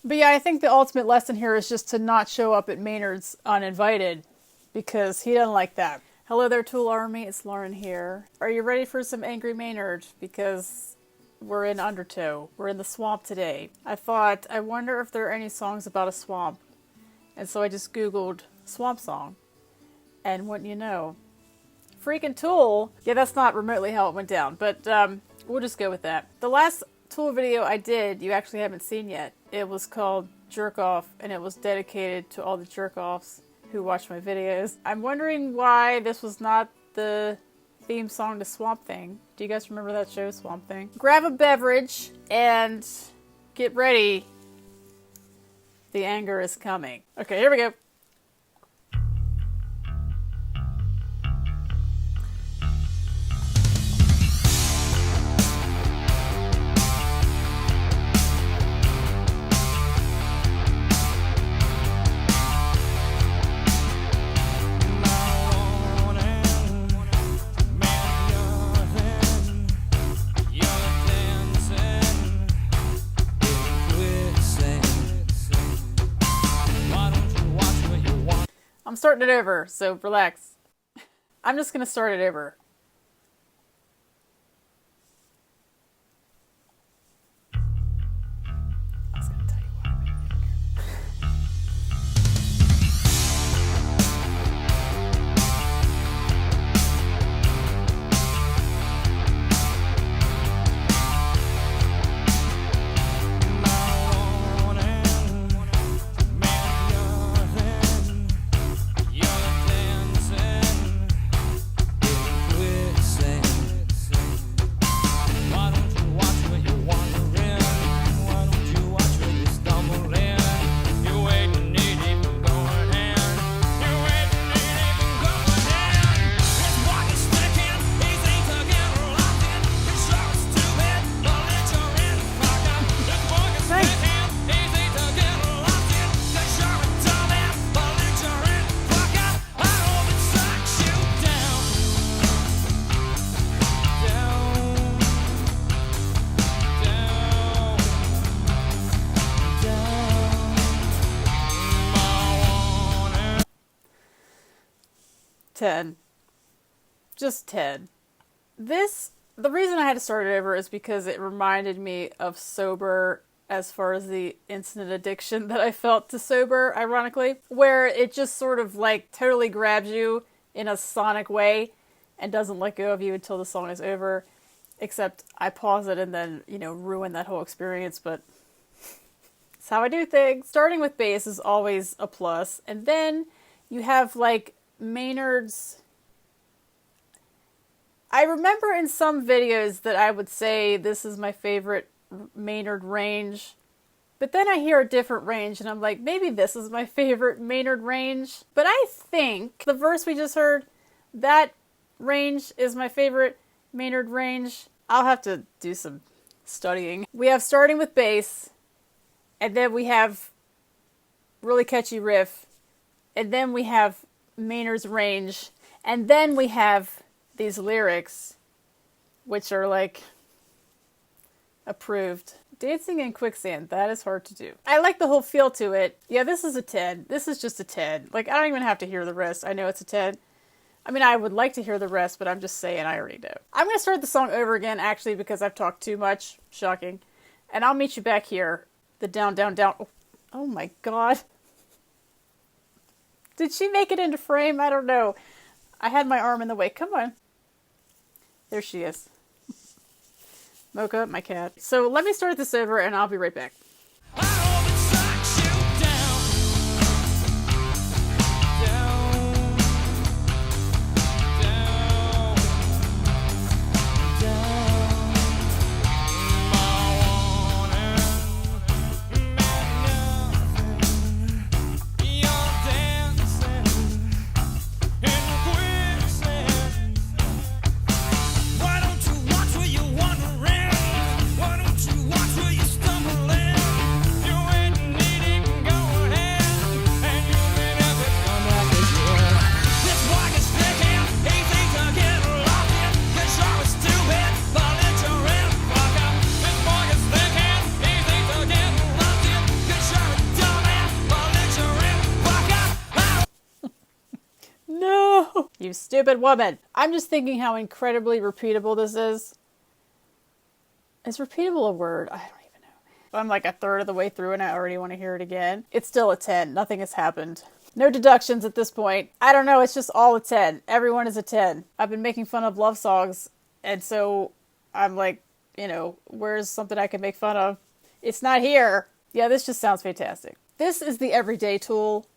But yeah, I think the ultimate lesson here is just to not show up at Maynard's uninvited, because he doesn't like that. Hello there, Tool Army. It's Lauren here. Are you ready for some Angry Maynard? Because we're in Undertow. We're in the swamp today. I thought, I wonder if there are any songs about a swamp. And so I just Googled swamp song. And wouldn't you know, freaking Tool. Yeah, that's not remotely how it went down, but we'll just go with that. The last Tool video I did, you actually haven't seen yet. It was called Jerk Off, and it was dedicated to all the jerk-offs who watch my videos. I'm wondering why this was not the theme song to Swamp Thing. Do you guys remember that show, Swamp Thing? Grab a beverage and get ready. The anger is coming. Okay, here we go. I'm starting it over, so relax. I'm just gonna start it over. I was gonna tell you why I made it Ted. Just Ted. The reason I had to start it over is because it reminded me of Sober as far as the instant addiction that I felt to Sober, ironically, where it just sort of like totally grabs you in a sonic way and doesn't let go of you until the song is over, except I pause it and then, ruin that whole experience, but it's how I do things. Starting with bass is always a plus, and then you have like Maynard's. I remember in some videos that I would say this is my favorite Maynard range, but then I hear a different range and I'm like, maybe this is my favorite Maynard range. But I think the verse we just heard, that range is my favorite Maynard range. I'll have to do some studying. We have starting with bass, and then we have really catchy riff, and then we have Maynard's range, and then we have these lyrics, which are like approved. Dancing in quicksand, that is hard to do. I like the whole feel to it. Yeah, this is a 10. This is just a 10. Like, I don't even have to hear the rest. I know it's a 10. I mean, I would like to hear the rest, but I'm just saying I already know. I'm going to start the song over again, actually, because I've talked too much. Shocking. And I'll meet you back here. The down, down, down. Oh my god. Did she make it into frame? I don't know. I had my arm in the way. Come on. There she is. Mocha, my cat. So let me start this over and I'll be right back. Why don't you watch where you're wandering? Why don't you watch where you're stumbling? You stupid woman. I'm just thinking how incredibly repeatable this is. Is repeatable a word? I don't even know. I'm like a third of the way through and I already want to hear it again. It's still a 10. Nothing has happened. No deductions at this point. I don't know. It's just all a 10. Everyone is a 10. I've been making fun of love songs. And so I'm like, you know, where's something I can make fun of? It's not here. Yeah, this just sounds fantastic. This is the everyday tool.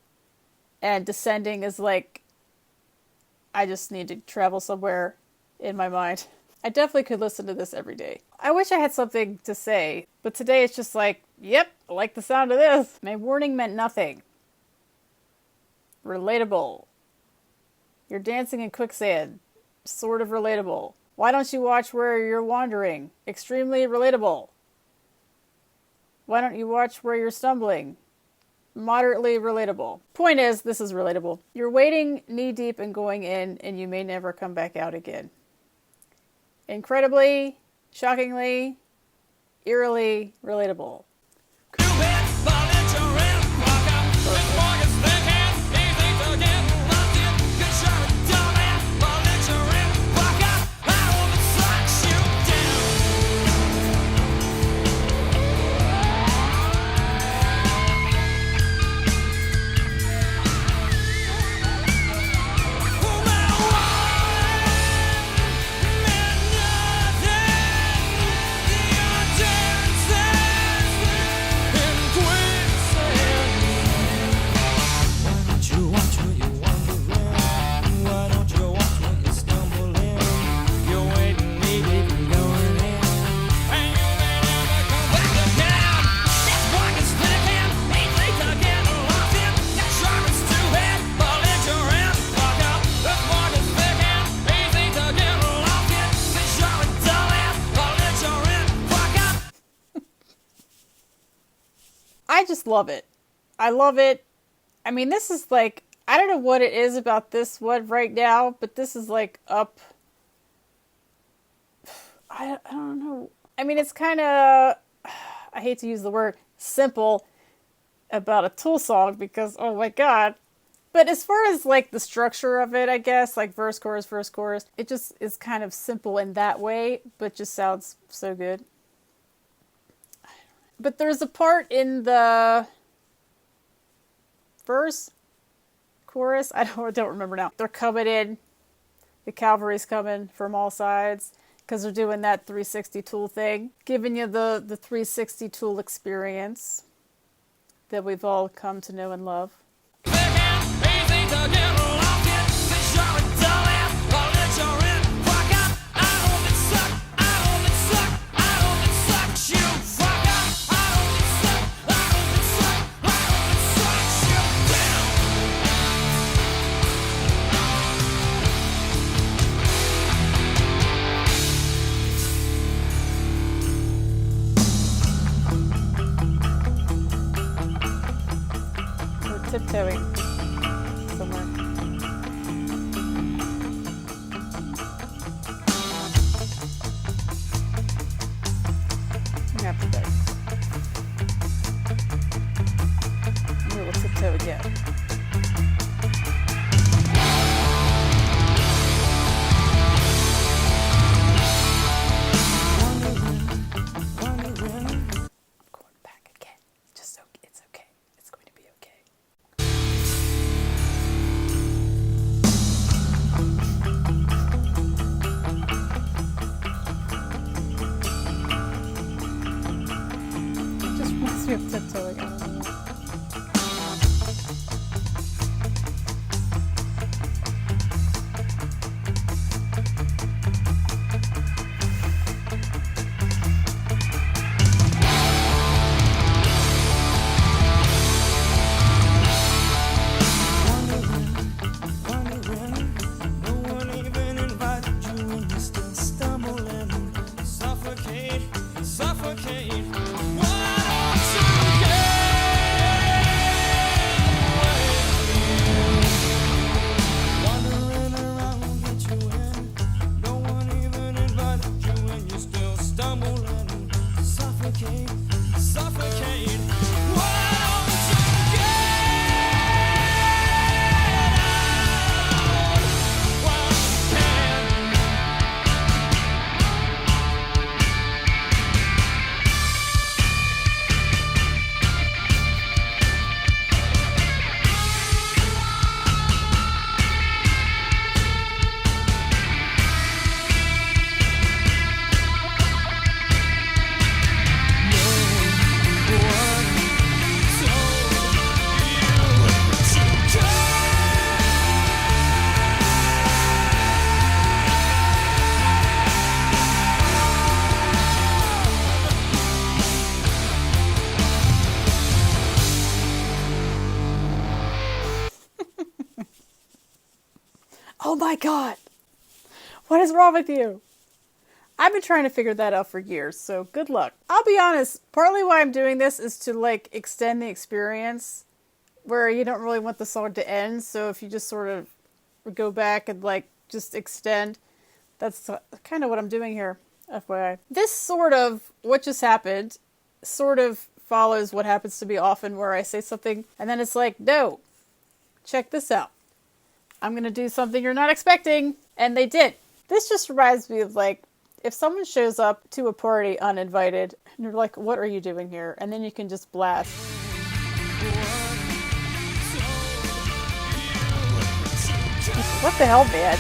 And Descending is like, I just need to travel somewhere in my mind. I definitely could listen to this every day. I wish I had something to say, but today it's just like, yep, I like the sound of this. My warning meant nothing. Relatable. You're dancing in quicksand. Sort of relatable. Why don't you watch where you're wandering? Extremely relatable. Why don't you watch where you're stumbling? Moderately relatable. Point is, this is relatable. You're wading knee deep and going in, and you may never come back out again. Incredibly, shockingly, eerily relatable. I just love it. I love it. I mean, this is like, I don't know what it is about this one right now, but this is like up. I don't know. I mean, it's kind of, I hate to use the word simple about a Tool song because, oh my God. But as far as like the structure of it, I guess, like verse, chorus, it just is kind of simple in that way, but just sounds so good. But there's a part in the verse, chorus, I don't remember now. They're coming in. The cavalry's coming from all sides because they're doing that 360 Tool thing, giving you the 360 Tool experience that we've all come to know and love. Tiptoeing somewhere. I'm gonna have to beg. And we will tiptoe again. Tiptoeing. I don't know. Suffocate. Why don't you get Oh my god! What is wrong with you? I've been trying to figure that out for years, so good luck. I'll be honest, partly why I'm doing this is to, like, extend the experience where you don't really want the song to end, so if you just sort of go back and, like, just extend, that's kind of what I'm doing here, FYI. This sort of, what just happened, sort of follows what happens to me often where I say something, and then it's like, no, check this out. I'm gonna do something you're not expecting, and they did. This just reminds me of, like, if someone shows up to a party uninvited, and you're like, what are you doing here? And then you can just blast. What the hell, man?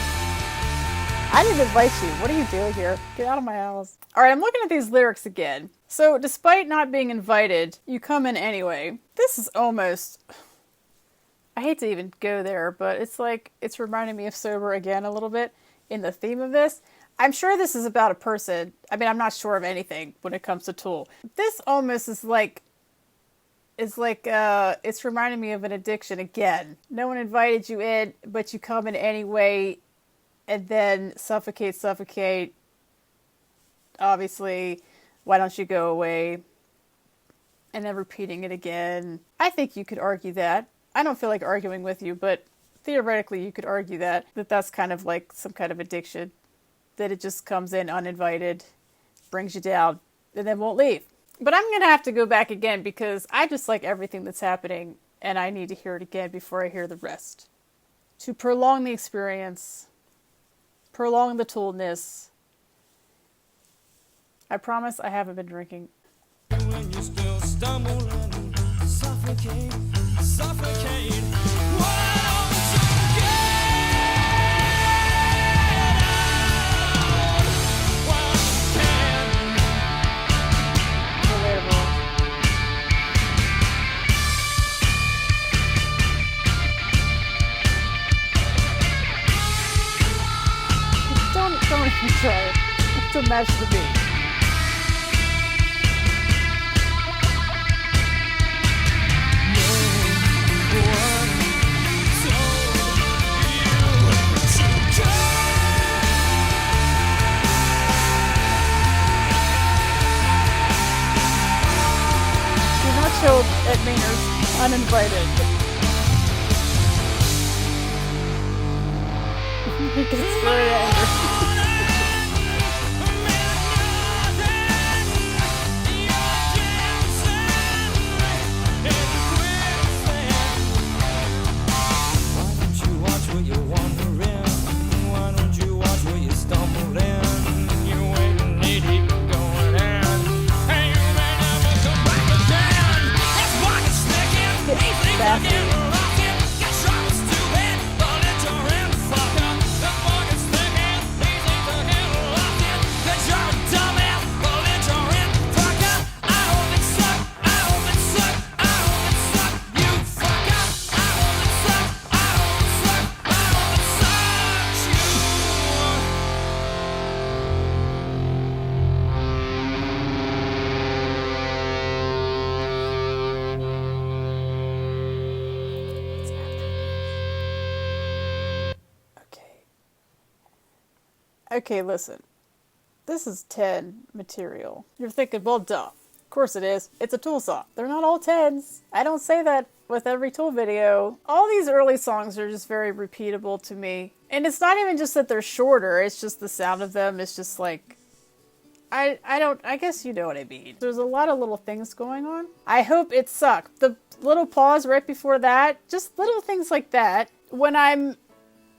I didn't invite you. What are you doing here? Get out of my house. Alright, I'm looking at these lyrics again. So, despite not being invited, you come in anyway. This is almost... I hate to even go there, but it's like, it's reminding me of Sober again a little bit in the theme of this. I'm sure this is about a person. I mean, I'm not sure of anything when it comes to Tool. This almost is like, it's reminding me of an addiction again. No one invited you in, but you come in anyway, and then suffocate. Obviously, why don't you go away? And then repeating it again. I think you could argue that. I don't feel like arguing with you, but theoretically you could argue that that's kind of like some kind of addiction. That it just comes in uninvited, brings you down, and then won't leave. But I'm going to have to go back again because I just like everything that's happening, and I need to hear it again before I hear the rest. To prolong the experience, prolong the Toolness. I promise I haven't been drinking. When you still stumble and suffocate. Don't even try it. To match the beat. You're not showed at Maynard's uninvited. He gets very angry. Okay, listen. This is 10 material. You're thinking, well, duh. Of course it is. It's a Tool song. They're not all 10s. I don't say that with every Tool video. All these early songs are just very repeatable to me. And it's not even just that they're shorter. It's just the sound of them. It's just like... I guess you know what I mean. There's a lot of little things going on. I hope it sucked. The little pause right before that. Just little things like that. When I'm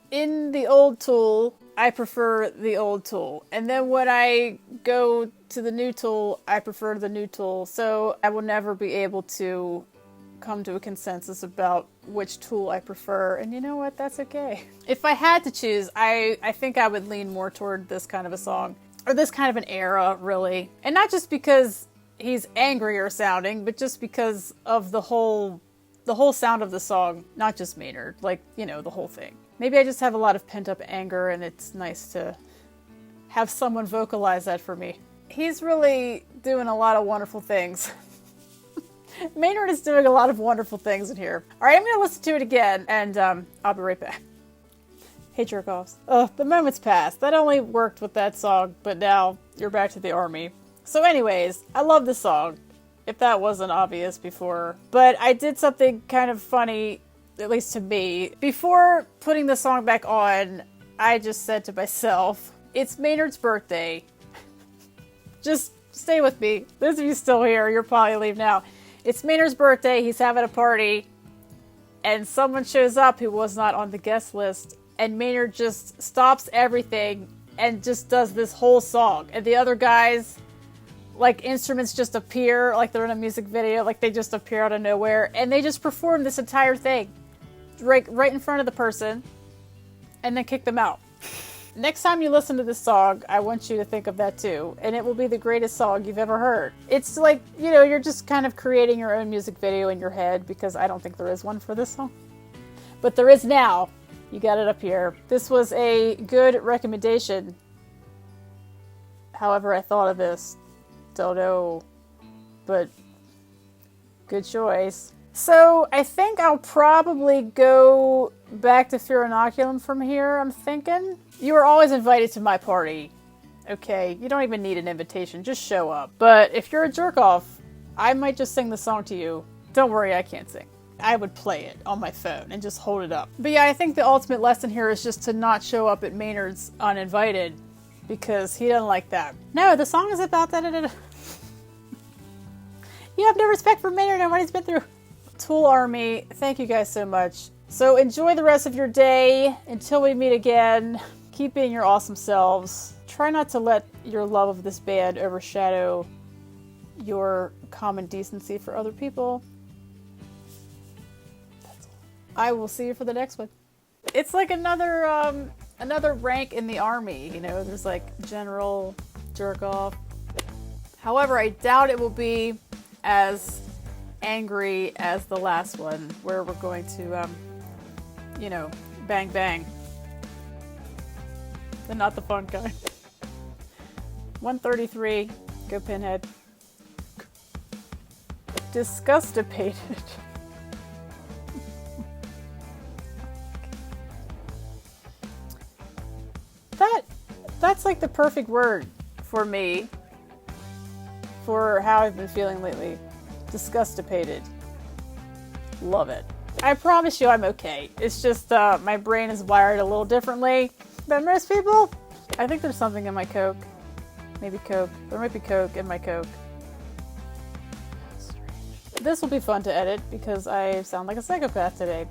in the old Tool... I prefer the old Tool. And then when I go to the new Tool, I prefer the new Tool. So I will never be able to come to a consensus about which Tool I prefer. And you know what? That's okay. If I had to choose, I think I would lean more toward this kind of a song. Or this kind of an era, really. And not just because he's angrier sounding, but just because of the whole sound of the song. Not just Maynard. Like, you know, the whole thing. Maybe I just have a lot of pent-up anger, and it's nice to have someone vocalize that for me. He's really doing a lot of wonderful things. Maynard is doing a lot of wonderful things in here. Alright, I'm going to listen to it again, and I'll be right back. Hey jerk-offs. Ugh, the moment's passed. That only worked with that song, but now you're back to the army. So anyways, I love this song, if that wasn't obvious before. But I did something kind of funny, at least to me. Before putting the song back on, I just said to myself, it's Maynard's birthday. Just stay with me. Those of you still here, you'll probably leave now. It's Maynard's birthday, he's having a party, and someone shows up who was not on the guest list, and Maynard just stops everything and just does this whole song. And the other guys, like, instruments just appear, like they're in a music video, like they just appear out of nowhere, and they just perform this entire thing right in front of the person, and then kick them out. Next time you listen to this song, I want you to think of that too, and it will be the greatest song you've ever heard. It's like, you know, you're just kind of creating your own music video in your head, because I don't think there is one for this song. But there is now. You got it up here. This was a good recommendation. However I thought of this, don't know, but good choice. So I think I'll probably go back to Fear Inoculum from here, I'm thinking. You are always invited to my party, okay? You don't even need an invitation, just show up. But if you're a jerk-off, I might just sing the song to you. Don't worry, I can't sing. I would play it on my phone and just hold it up. But yeah, I think the ultimate lesson here is just to not show up at Maynard's uninvited, because he doesn't like that. No, the song is about that. You have no respect for Maynard and what he's been through. Tool Army, thank you guys so much. So enjoy the rest of your day. Until we meet again, keep being your awesome selves. Try not to let your love of this band overshadow your common decency for other people. That's all. I will see you for the next one. It's like another rank in the army, you know, there's like general, jerk off. However, I doubt it will be as angry as the last one, where we're going to, you know, bang bang. And not the fun kind. 133, go Pinhead. Disgustipated. That's like the perfect word for me, for how I've been feeling lately. Disgustipated. Love it. I promise you I'm okay. It's just my brain is wired a little differently than most people. I think there's something in my Coke. Maybe Coke. There might be Coke in my Coke. Strange. This will be fun to edit because I sound like a psychopath today.